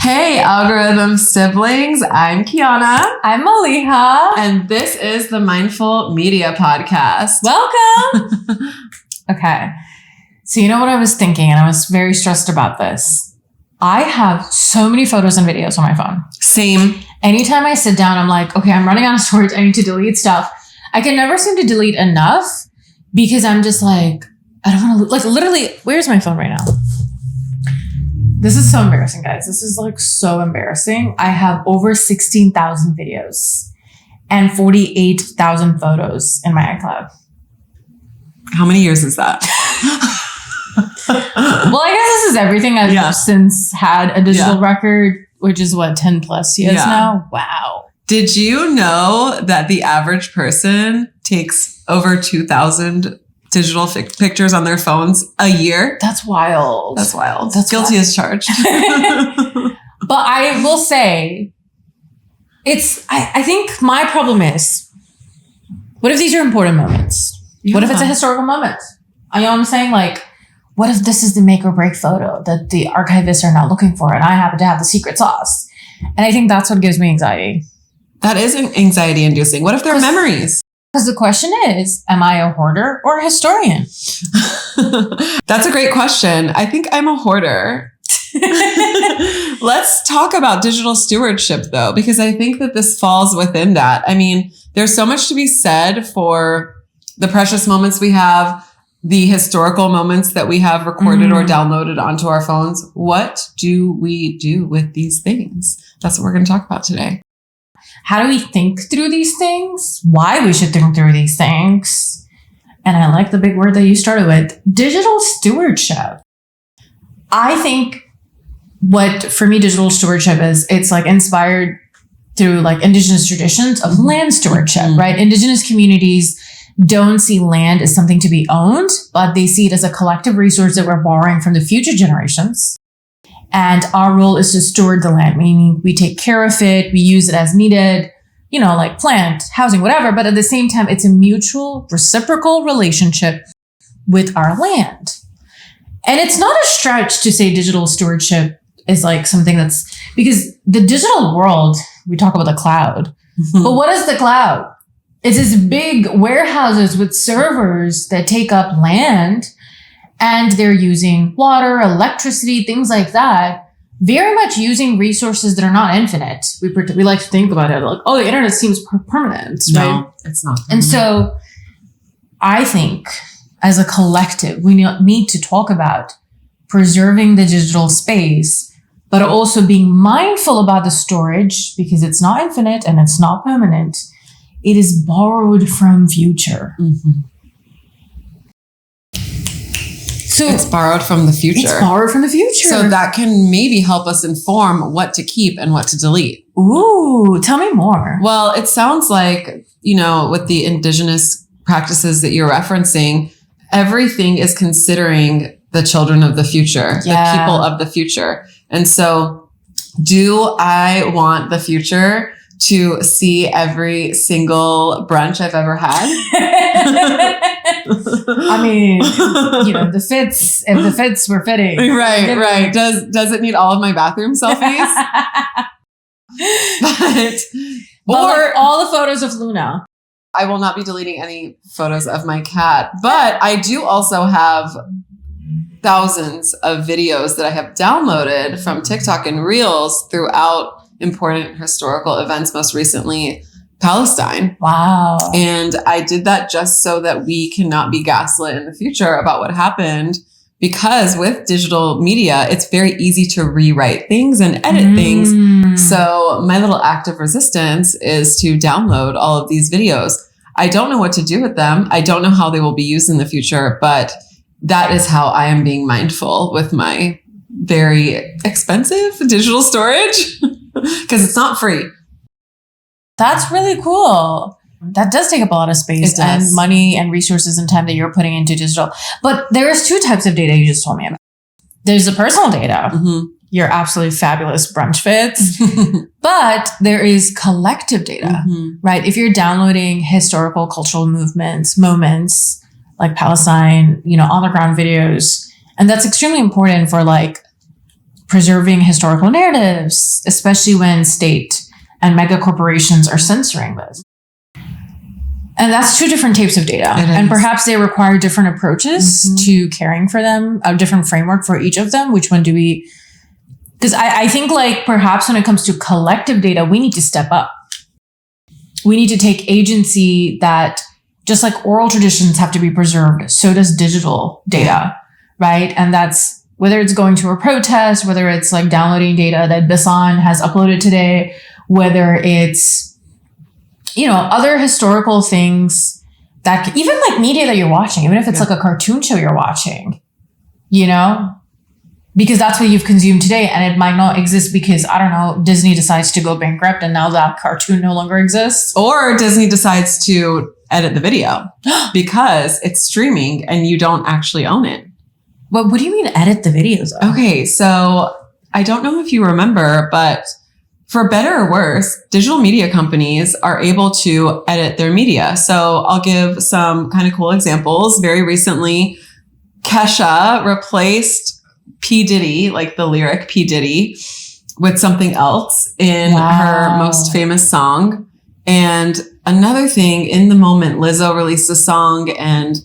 Hey, algorithm siblings. I'm Kiana. I'm Maliha. And this is the Mindful Media Podcast. Welcome. Okay. So you know what I was thinking, and I was very stressed about this. I have so many photos and videos on my phone. Same. Anytime I sit down, I'm like, okay, I'm running out of storage. I need to delete stuff. I can never seem to delete enough because I'm just like, I don't want to, like literally, where's my phone right now? This is so embarrassing, guys. This is like so embarrassing. I have over 16,000 videos and 48,000 photos in my iCloud. How many years is that? Well, I guess this is everything I've since had a digital record, which is what, 10 plus years now? Wow. Did you know that the average person takes over 2,000 digital pictures on their phones a year? That's wild. That's wild. That's guilty as charged. But I will say, I think my problem is, what if these are important moments? Yeah. What if it's a historical moment? You know what I'm saying? Like, what if this is the make or break photo that the archivists are not looking for and I happen to have the secret sauce? And I think that's what gives me anxiety. That is anxiety inducing. What if they're memories? Because the question is, am I a hoarder or a historian? That's a great question. I think I'm a hoarder. Let's talk about digital stewardship, though, because I think that this falls within that. I mean, there's so much to be said for the precious moments we have, the historical moments that we have recorded or downloaded onto our phones. What do we do with these things? That's what we're going to talk about today. How do we think through these things? Why we should think through these things? And I like the big word that you started with, digital stewardship. I think what, for me, digital stewardship is, it's like inspired through like indigenous traditions of land stewardship, right? Indigenous communities don't see land as something to be owned, but they see it as a collective resource that we're borrowing from the future generations. And our role is to steward the land, meaning we take care of it, we use it as needed, you know, like plant, housing, whatever. But at the same time, it's a mutual, reciprocal relationship with our land. And it's not a stretch to say digital stewardship is like something that's, because the digital world, we talk about the cloud, but what is the cloud? It's these big warehouses with servers that take up land. And they're using water, electricity, things like that, very much using resources that are not infinite. We like to think about it like, oh, the internet seems permanent, right? No, it's not. And so I think as a collective, we need to talk about preserving the digital space, but also being mindful about the storage because it's not infinite and it's not permanent. It is borrowed from future. So it's borrowed from the future. It's borrowed from the future. So that can maybe help us inform what to keep and what to delete. Ooh, tell me more. Well, it sounds like, you know, with the indigenous practices that you're referencing, everything is considering the children of the future, the people of the future. And so do I want the future to see every single brunch I've ever had? I mean, you know, if the fits were fitting. Right. Does it need all of my bathroom selfies? But like all the photos of Luna. I will not be deleting any photos of my cat, but I do also have thousands of videos that I have downloaded from TikTok and Reels throughout important historical events, most recently Palestine. Wow. And I did that just so that we cannot be gaslit in the future about what happened, because with digital media, it's very easy to rewrite things and edit things. So my little act of resistance is to download all of these videos. I don't know what to do with them. I don't know how they will be used in the future, but that is how I am being mindful with my very expensive digital storage. Because it's not free. That's really cool. That does take up a lot of space and money and resources and time that you're putting into digital. But there's two types of data you just told me about. There's the personal data. Your absolutely fabulous brunch fits. But there is collective data, right? If you're downloading historical cultural movements, moments like Palestine, you know, on the ground videos, and that's extremely important for like preserving historical narratives, especially when state and mega corporations are censoring this. And that's two different types of data. And perhaps they require different approaches to caring for them, a different framework for each of them. Which one do we... Because I think like perhaps when it comes to collective data, we need to step up. We need to take agency that just like oral traditions have to be preserved, so does digital data, right? And that's whether it's going to a protest, whether it's like downloading data that Bisan has uploaded today, whether it's, you know, other historical things that even like media that you're watching, even if it's like a cartoon show you're watching, you know, because that's what you've consumed today. And it might not exist because, I don't know, Disney decides to go bankrupt and now that cartoon no longer exists. Or Disney decides to edit the video because it's streaming and you don't actually own it. What do you mean edit the videos? Okay, so I don't know if you remember, but for better or worse, digital media companies are able to edit their media. So I'll give some kind of cool examples. Very recently, Kesha replaced P. Diddy, like the lyric P. Diddy, with something else in her most famous song. And another thing, in the moment, Lizzo released a song and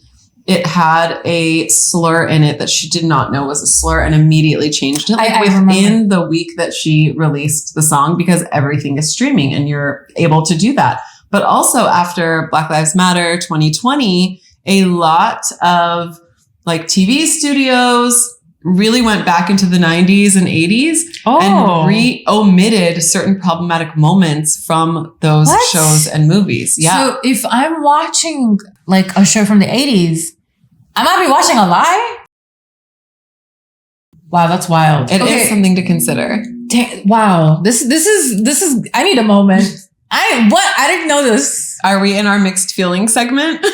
it had a slur in it that she did not know was a slur and immediately changed it within the week that she released the song, because everything is streaming and you're able to do that. But also after Black Lives Matter 2020, a lot of like TV studios really went back into the 90s and 80s and omitted certain problematic moments from those shows and movies. Yeah. So if I'm watching like a show from the 80s, I might be watching a lie? Wow, that's wild. It is something to consider. Wow. This is I need a moment. I didn't know this. Are we in our mixed feelings segment?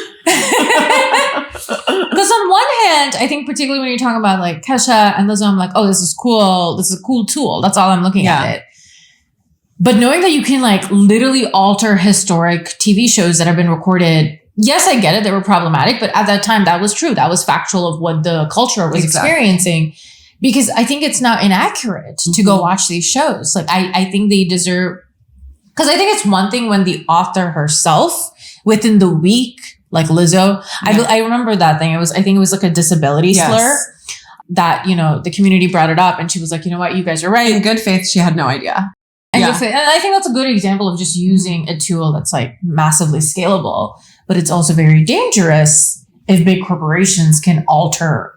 Because on one hand, I think particularly when you're talking about like Kesha and Lizzo, I'm like, oh, this is cool. This is a cool tool. That's all I'm looking at it. But knowing that you can like literally alter historic TV shows that have been recorded. Yes, I get it. They were problematic, but at that time that was true. That was factual of what the culture was experiencing. Because I think it's not inaccurate to go watch these shows. Like I think they deserve, because I think it's one thing when the author herself within the week, like Lizzo, I remember that thing. I think it was like a disability slur that, you know, the community brought it up and she was like, you know what, you guys are right. In good faith, she had no idea. And I think that's a good example of just using a tool that's like massively scalable, but it's also very dangerous if big corporations can alter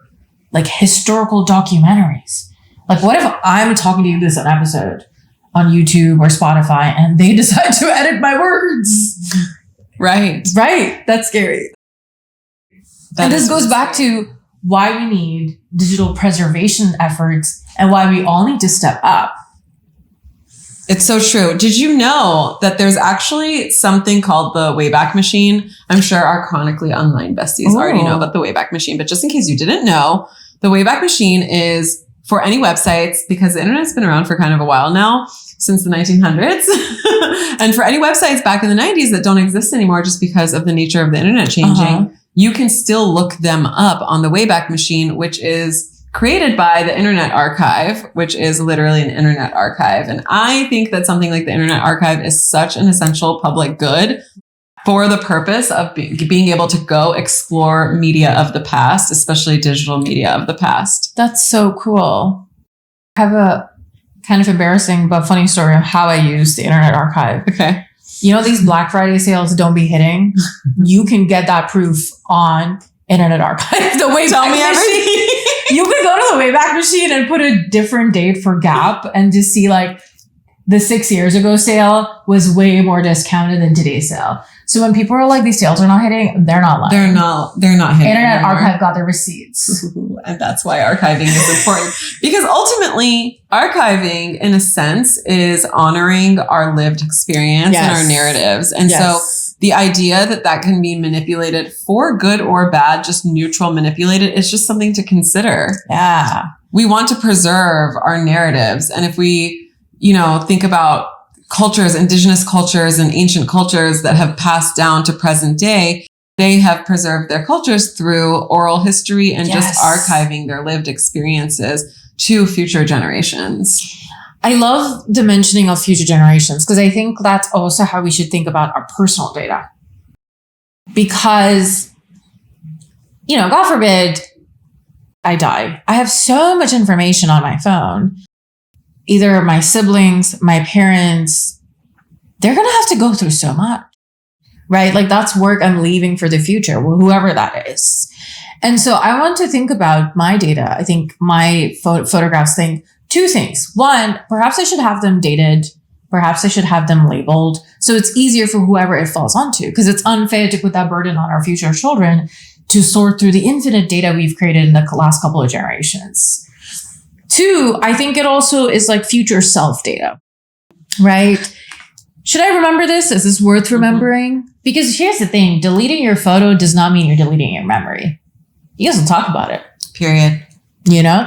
like historical documentaries. Like what if I'm talking to you this episode on YouTube or Spotify and they decide to edit my words? Right. That's scary. And this goes back to why we need digital preservation efforts and why we all need to step up. It's so true. Did you know that there's actually something called the Wayback Machine? I'm sure our chronically online besties already know about the Wayback Machine, but just in case you didn't know, the Wayback Machine is for any websites, because the internet's been around for kind of a while now, since the 1900s. And for any websites back in the 90s that don't exist anymore just because of the nature of the internet changing, you can still look them up on the Wayback Machine, which is created by the Internet Archive, which is literally an internet archive. And I think that something like the Internet Archive is such an essential public good for the purpose of being able to go explore media of the past, especially digital media of the past. That's so cool. I have a kind of embarrassing but funny story of how I use the Internet Archive. Okay. You know, these Black Friday sales don't be hitting. You can get that proof on Internet Archive. The Wayback Machine. You could go to the Wayback Machine and put a different date for Gap and just see like the 6 years ago sale was way more discounted than today's sale. So when people are like, these sales are not hitting, they're not lying. They're not hitting. Internet anymore. Archive got their receipts. And that's why archiving is important. Because ultimately, archiving, in a sense, is honoring our lived experience and our narratives. And so the idea that can be manipulated for good or bad, just neutral manipulated, is just something to consider. Yeah. We want to preserve our narratives. And if we, think about cultures, indigenous cultures and ancient cultures that have passed down to present day, they have preserved their cultures through oral history and just archiving their lived experiences to future generations? I love the mentioning of future generations because I think that's also how we should think about our personal data. Because, you know, God forbid I die. I have so much information on my phone. Either my siblings, my parents, they're going to have to go through so much, right? Like that's work I'm leaving for the future, whoever that is. And so I want to think about my data. I think my photographs think two things. One, perhaps I should have them dated. Perhaps I should have them labeled. So it's easier for whoever it falls onto because it's unfair to put that burden on our future children to sort through the infinite data we've created in the last couple of generations. Two, I think it also is like future self data, right? Should I remember this? Is this worth remembering? Because here's the thing, deleting your photo does not mean you're deleting your memory. You guys will talk about it. Period. You know?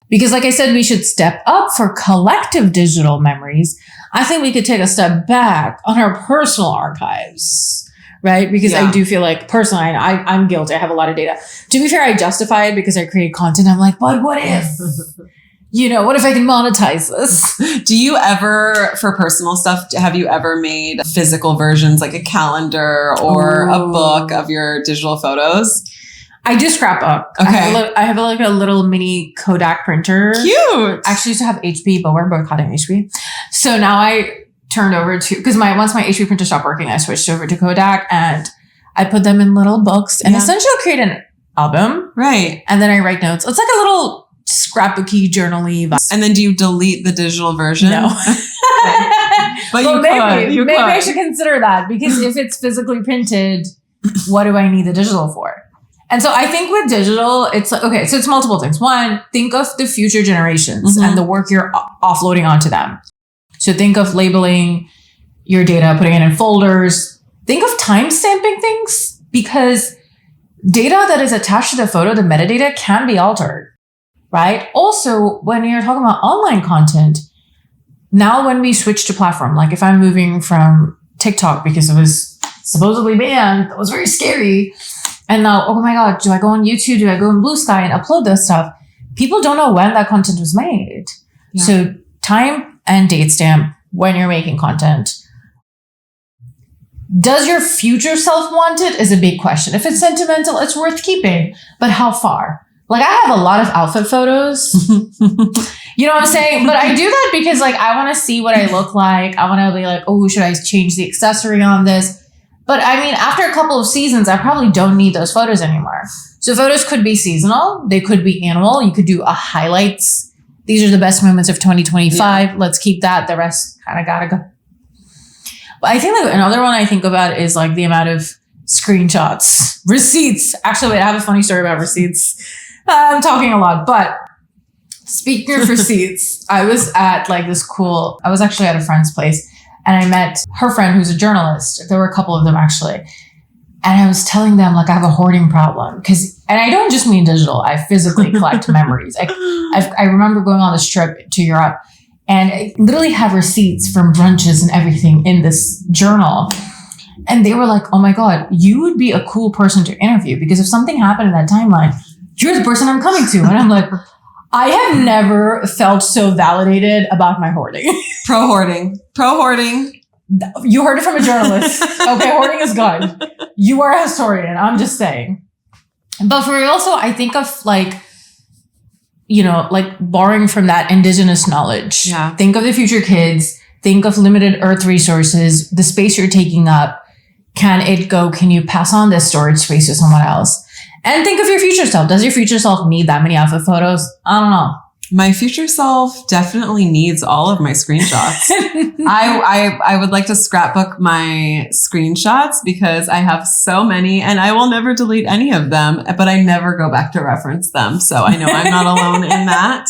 Because like I said, we should step up for collective digital memories. I think we could take a step back on our personal archives, right? Because I do feel like personally, I'm guilty. I have a lot of data. To be fair, I justify it because I create content. I'm like, but what if? You know, what if I can monetize this? Do you ever, for personal stuff, have you ever made physical versions like a calendar or a book of your digital photos? I do scrapbook. Okay. I have like a little mini Kodak printer. Cute. I actually used to have HP, but we're boycotting HP. So now I turned over to, because once my HP printer stopped working, I switched over to Kodak and I put them in little books and essentially I'll create an album. Right. And then I write notes. It's like a little scrapbooky, journal-y vibe. And then do you delete the digital version? No. But maybe I should consider that because if it's physically printed, what do I need the digital for? And so I think with digital, it's like, okay, so it's multiple things. One, think of the future generations and the work you're offloading onto them. So think of labeling your data, putting it in folders. Think of time stamping things because data that is attached to the photo, the metadata can be altered, right? Also, when you're talking about online content, now when we switch to platform, like if I'm moving from TikTok because it was supposedly banned, that was very scary. And now, oh my God, do I go on YouTube? Do I go in Blue Sky and upload this stuff? People don't know when that content was made. Yeah. So time and date stamp when you're making content. Does your future self want it is a big question. If it's sentimental, it's worth keeping. But how far? Like I have a lot of outfit photos. You know what I'm saying? But I do that because like I want to see what I look like. I want to be like, oh, should I change the accessory on this? But I mean, after a couple of seasons, I probably don't need those photos anymore. So photos could be seasonal. They could be annual. You could do a highlights. These are the best moments of 2025. Yeah. Let's keep that. The rest kind of gotta go. But I think like another one I think about is like the amount of screenshots, receipts. Actually, wait, I have a funny story about receipts. I'm talking a lot, but speaking of receipts, I was at like I was actually at a friend's place. And I met her friend who's a journalist. There were a couple of them actually. And I was telling them like I have a hoarding problem. And I don't just mean digital. I physically collect memories. I remember going on this trip to Europe and I literally have receipts from brunches and everything in this journal. And they were like, oh my God, you would be a cool person to interview because if something happened in that timeline, you're the person I'm coming to. And I'm like, I have never felt so validated about my hoarding. Pro hoarding. You heard it from a journalist. Okay, hoarding is good. You are a historian. I'm just saying. But for real, also, I think of like, you know, like borrowing from that indigenous knowledge. Yeah. Think of the future kids. Think of limited earth resources, the space you're taking up. Can you pass on this storage space to someone else? And think of your future self. Does your future self need that many outfit photos? I don't know. My future self definitely needs all of my screenshots. I would like to scrapbook my screenshots because I have so many and I will never delete any of them, but I never go back to reference them. So I know I'm not alone in that.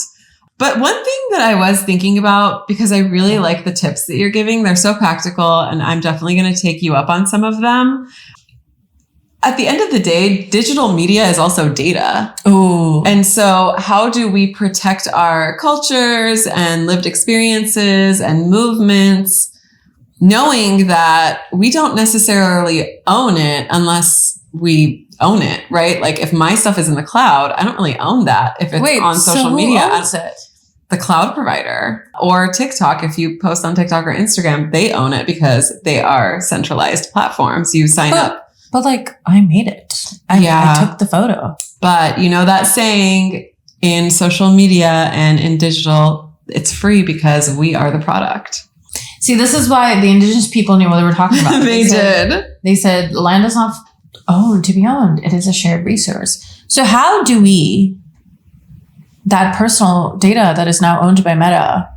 But one thing that I was thinking about, because I really like the tips that you're giving, they're so practical and I'm definitely going to take you up on some of them. At the end of the day, digital media is also data. Ooh. And so how do we protect our cultures and lived experiences and movements, knowing that we don't necessarily own it unless we own it, right? Like if my stuff is in the cloud, I don't really own that. If it's on social media, who owns it? The cloud provider. Or TikTok, if you post on TikTok or Instagram, they own it because they are centralized platforms. You sign up. But like, I made it. I took the photo. But you know that saying, in social media and in digital, it's free because we are the product. See, this is why the indigenous people knew what they were talking about. They did. They said land is not owned to be owned. It is a shared resource. So how do we, that personal data that is now owned by Meta,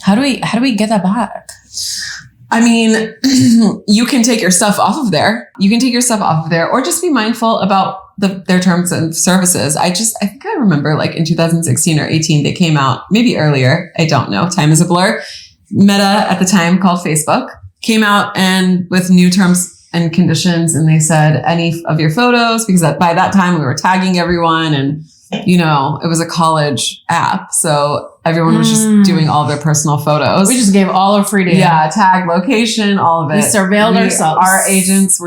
how do we get that back? I mean, you can take your stuff off of there. You can take your stuff off of there, or just be mindful about their terms and services. I think I remember like in 2016 or 18, they came out, maybe earlier. I don't know. Time is a blur. Meta at the time, called Facebook, came out and with new terms and conditions. And they said any of your photos, because by that time we were tagging everyone, and you know, it was a college app. So everyone was just doing all their personal photos. We just gave all our free data. Yeah, tag, location, all of it. We surveilled ourselves. Our agents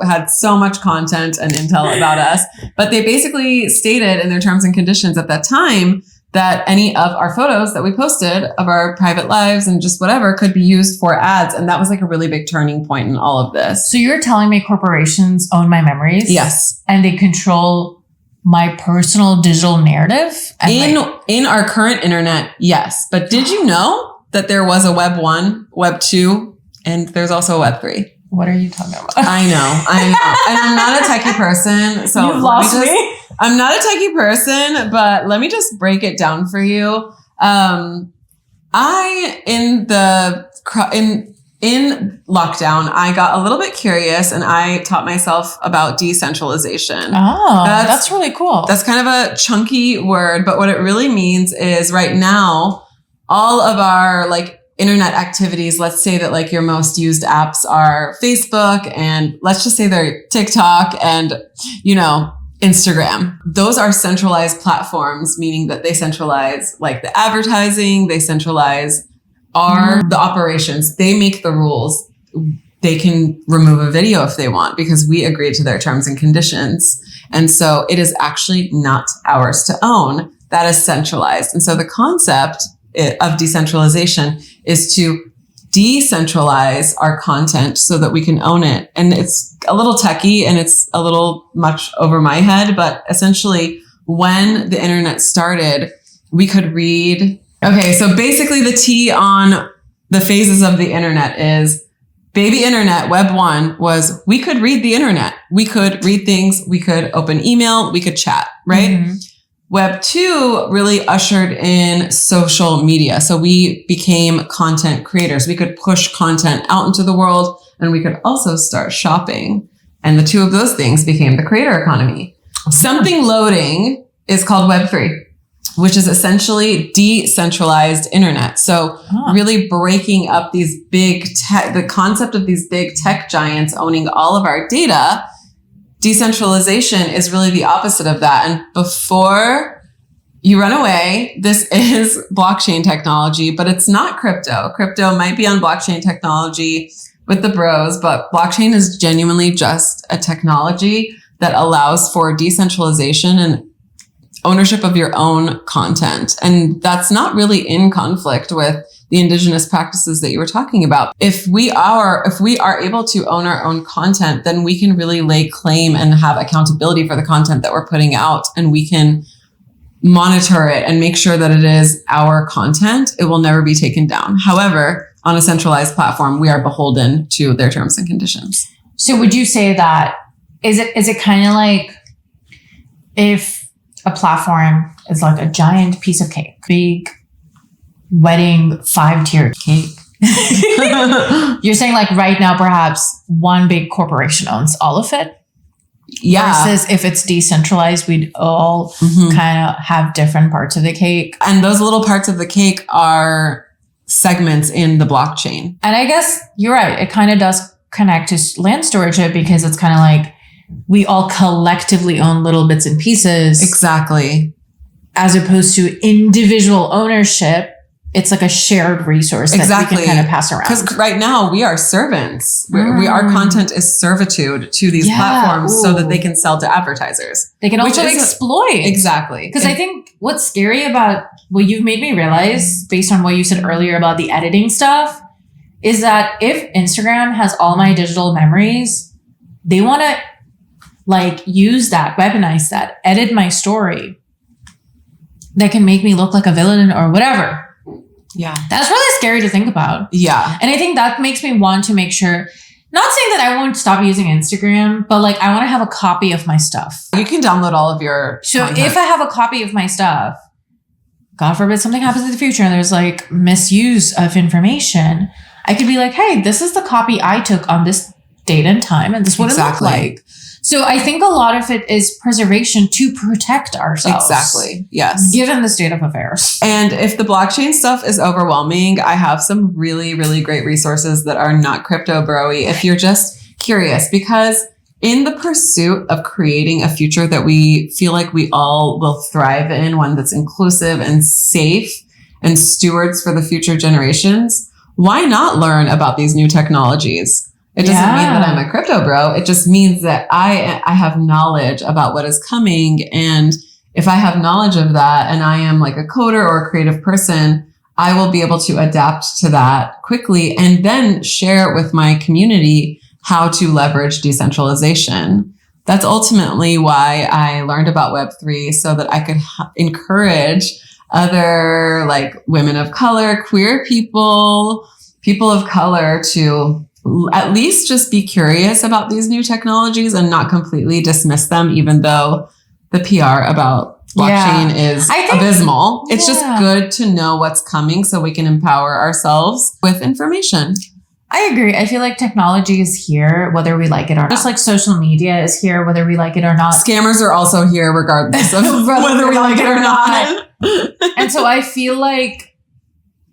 had so much content and intel about us. But they basically stated in their terms and conditions at that time that any of our photos that we posted of our private lives and just whatever could be used for ads. And that was like a really big turning point in all of this. So you're telling me corporations own my memories? Yes. And they control my personal digital narrative? In our current internet, yes. But did you know that there was a Web 1, Web 2, and there's also a Web 3? What are you talking about? I know. And I'm not a techie person. So you've lost me. I'm not a techie person, but let me just break it down for you. In lockdown, I got a little bit curious and I taught myself about decentralization. Oh, that's really cool. That's kind of a chunky word, but what it really means is right now, all of our like internet activities, let's say that like your most used apps are Facebook, and let's just say they're TikTok and, you know, Instagram. Those are centralized platforms, meaning that they centralize like the advertising, they centralize the operations. They make the rules. They can remove a video if they want because we agreed to their terms and conditions. And so it is actually not ours to own. That is centralized. And so the concept of decentralization is to decentralize our content so that we can own it. And it's a little techie and it's a little much over my head, but essentially when the internet started, we could read. Okay, so basically the T on the phases of the internet is baby internet, Web 1 was we could read the internet. We could read things. We could open email. We could chat, right? Mm-hmm. Web 2 really ushered in social media. So we became content creators. We could push content out into the world and we could also start shopping. And the two of those things became the creator economy. Mm-hmm. Something loading is called Web 3. Which is essentially decentralized internet. So really breaking up these big tech, the concept of these big tech giants owning all of our data. Decentralization is really the opposite of that. And before you run away, this is blockchain technology, but it's not crypto. Crypto might be on blockchain technology with the bros, but blockchain is genuinely just a technology that allows for decentralization and ownership of your own content. And that's not really in conflict with the indigenous practices that you were talking about. If we are able to own our own content, then we can really lay claim and have accountability for the content that we're putting out, and we can monitor it and make sure that it is our content. It will never be taken down. However, on a centralized platform, we are beholden to their terms and conditions. So would you say that, is it kind of like if a platform is like a giant piece of cake, big wedding 5-tiered cake. You're saying like right now, perhaps one big corporation owns all of it. Yeah. Versus if it's decentralized, we'd all kind of have different parts of the cake. And those little parts of the cake are segments in the blockchain. And I guess you're right. It kind of does connect to land stewardship because it's kind of like, we all collectively own little bits and pieces. Exactly. As opposed to individual ownership it's like a shared resource that we can kind of pass around. Because right now we are servants. Our content is servitude to these platforms so that they can sell to advertisers. They can also exploit. Exactly. Because I think what's scary about what you've made me realize, based on what you said earlier about the editing stuff, is that if Instagram has all my digital memories, they want to like use that, weaponize that, edit my story that can make me look like a villain or whatever. Yeah. That's really scary to think about. Yeah. And I think that makes me want to make sure, not saying that I won't stop using Instagram, but like I want to have a copy of my stuff. You can download all of your content. If I have a copy of my stuff, God forbid something happens in the future and there's like misuse of information, I could be like, hey, this is the copy I took on this date and time and this is what it looked like. So I think a lot of it is preservation to protect ourselves. Exactly. Yes. Given the state of affairs. And if the blockchain stuff is overwhelming, I have some really, really great resources that are not crypto bro-y if you're just curious, because in the pursuit of creating a future that we feel like we all will thrive in, one that's inclusive and safe and stewards for the future generations, why not learn about these new technologies? It doesn't mean that I'm a crypto bro. It just means that I have knowledge about what is coming. And if I have knowledge of that and I am like a coder or a creative person, I will be able to adapt to that quickly and then share with my community how to leverage decentralization. That's ultimately why I learned about Web3, so that I could encourage other like women of color, queer people of color to at least just be curious about these new technologies and not completely dismiss them, even though the PR about blockchain is abysmal. It's just good to know what's coming so we can empower ourselves with information. I agree. I feel like technology is here, whether we like it or not. Just like social media is here, whether we like it or not. Scammers are also here regardless of whether we like it or not. And so I feel like,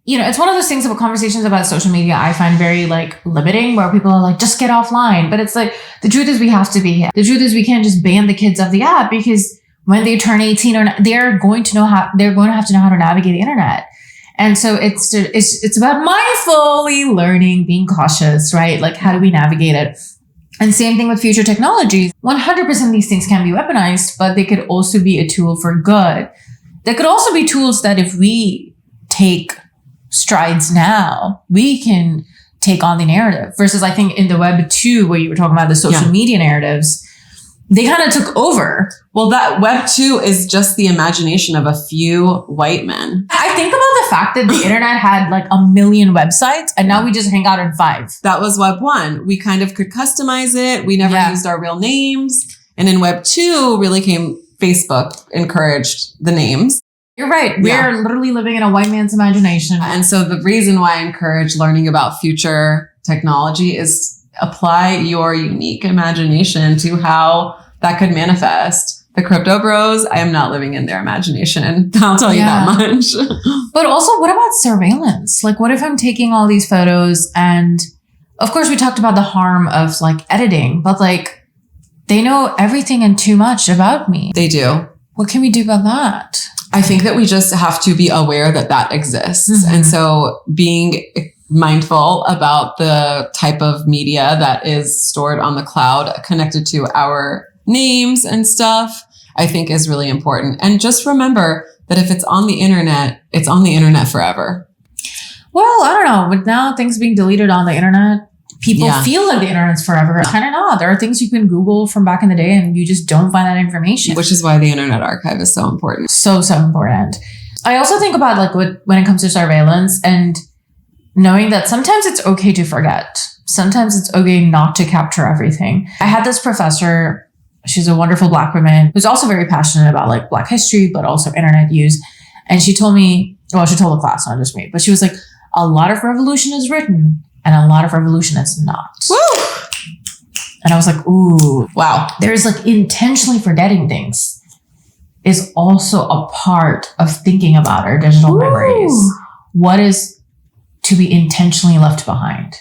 you know, it's one of those things about conversations about social media I find very like limiting, where people are like, just get offline. But it's like, the truth is we have to be here. The truth is we can't just ban the kids of the app, because when they turn 18 they're going to have to know how to navigate the internet. And so it's about mindfully learning, being cautious, right? Like, how do we navigate it? And same thing with future technologies. 100% of these things can be weaponized, but they could also be a tool for good. There could also be tools that if we take strides now, we can take on the narrative. Versus I think in the Web 2, where you were talking about the social media narratives, they kind of took over. Well, that Web 2 is just the imagination of a few white men. I think about the fact that the internet had like 1 million websites and now we just hang out in 5. That was Web 1. We kind of could customize it. We never used our real names. And in Web 2 really came Facebook, encouraged the names. You're right. We're literally living in a white man's imagination. And so the reason why I encourage learning about future technology is apply your unique imagination to how that could manifest. The crypto bros, I am not living in their imagination. I'll tell you that much. But also, what about surveillance? Like, what if I'm taking all these photos and, of course, we talked about the harm of like editing, but like they know everything and too much about me. They do. What can we do about that? I think that we just have to be aware that that exists. Mm-hmm. And so being mindful about the type of media that is stored on the cloud connected to our names and stuff, I think is really important. And just remember that if it's on the internet, it's on the internet forever. Well, I don't know. With now things being deleted on the internet, people feel like the internet's forever. Kind of not. There are things you can Google from back in the day and you just don't find that information. Which is why the Internet Archive is so important. So important. I also think about like when it comes to surveillance and knowing that sometimes it's okay to forget. Sometimes it's okay not to capture everything. I had this professor, she's a wonderful Black woman, who's also very passionate about like Black history, but also internet use. And she told me, well, she told the class, not just me, but she was like, a lot of revolution is written and a lot of revolution is not. Woo! And I was like, ooh, wow. There's like intentionally forgetting things is also a part of thinking about our digital memories. What is to be intentionally left behind?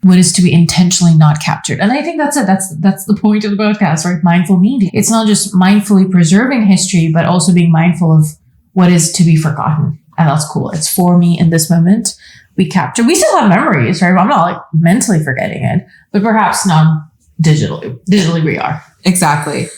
What is to be intentionally not captured? And I think that's it. That's the point of the podcast, right? Mindful media. It's not just mindfully preserving history, but also being mindful of what is to be forgotten and that's cool. It's for me in this moment. We still have memories, right? I'm not like mentally forgetting it, but perhaps not digitally. Digitally we are. Exactly.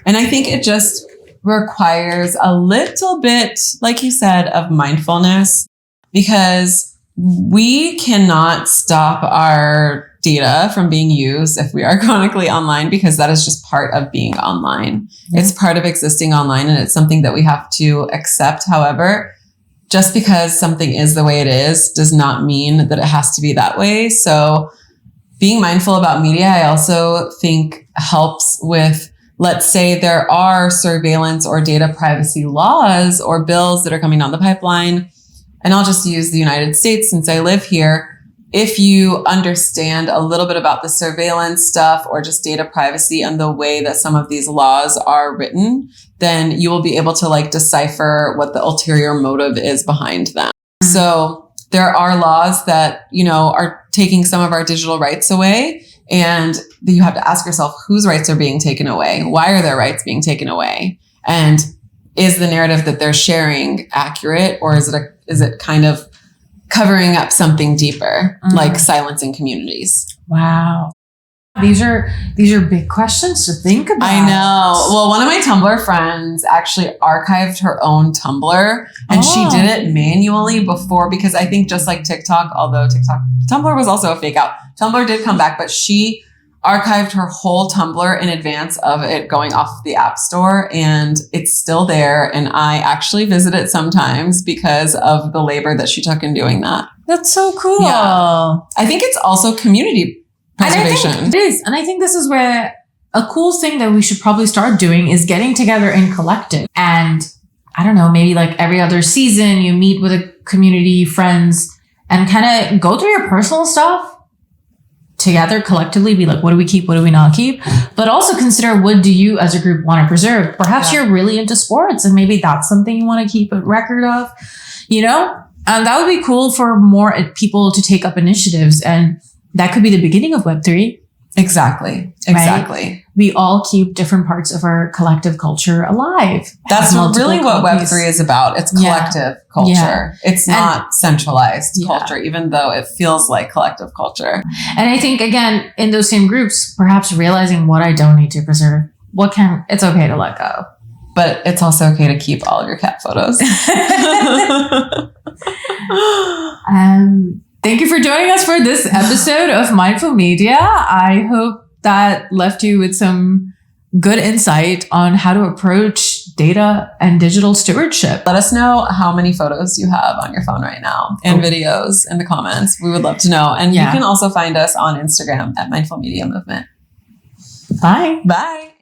And I think it just requires a little bit, like you said, of mindfulness, because we cannot stop our data from being used if we are chronically online, because that is just part of being online. It's part of existing online, and it's something that we have to accept. However, just because something is the way it is does not mean that it has to be that way. So being mindful about media, I also think helps with, let's say there are surveillance or data privacy laws or bills that are coming down the pipeline. And I'll just use the United States since I live here. If you understand a little bit about the surveillance stuff or just data privacy and the way that some of these laws are written, then you will be able to like decipher what the ulterior motive is behind them. So there are laws that, you know, are taking some of our digital rights away. And you have to ask yourself, whose rights are being taken away? Why are their rights being taken away? And is the narrative that they're sharing accurate, or is it kind of covering up something deeper, like silencing communities? Wow. These are big questions to think about. I know. Well, one of my Tumblr friends actually archived her own Tumblr, and she did it manually before, because I think just like TikTok, although Tumblr was also a fake out. Tumblr did come back, but she archived her whole Tumblr in advance of it going off the App Store, and it's still there. And I actually visit it sometimes because of the labor that she took in doing that. That's so cool. Yeah. I think it's also community preservation. It is. And I think this is where a cool thing that we should probably start doing is getting together in collective. And I don't know, maybe like every other season you meet with a community, friends, and kind of go through your personal stuff together collectively, be like, what do we keep? What do we not keep? But also consider, what do you as a group want to preserve? Perhaps you're really into sports and maybe that's something you want to keep a record of, you know? And that would be cool for more people to take up initiatives. And that could be the beginning of Web3. Exactly. Right? We all keep different parts of our collective culture alive. That's really what Web3 is about. It's collective culture. Yeah. It's not centralized culture, even though it feels like collective culture. And I think, again, in those same groups, perhaps realizing what I don't need to preserve, it's okay to let go. But it's also okay to keep all of your cat photos. Thank you for joining us for this episode of Mindful Media. I hope that left you with some good insight on how to approach data and digital stewardship. Let us know how many photos you have on your phone right now and videos in the comments. We would love to know. And you can also find us on Instagram at Mindful Media Movement. Bye. Bye.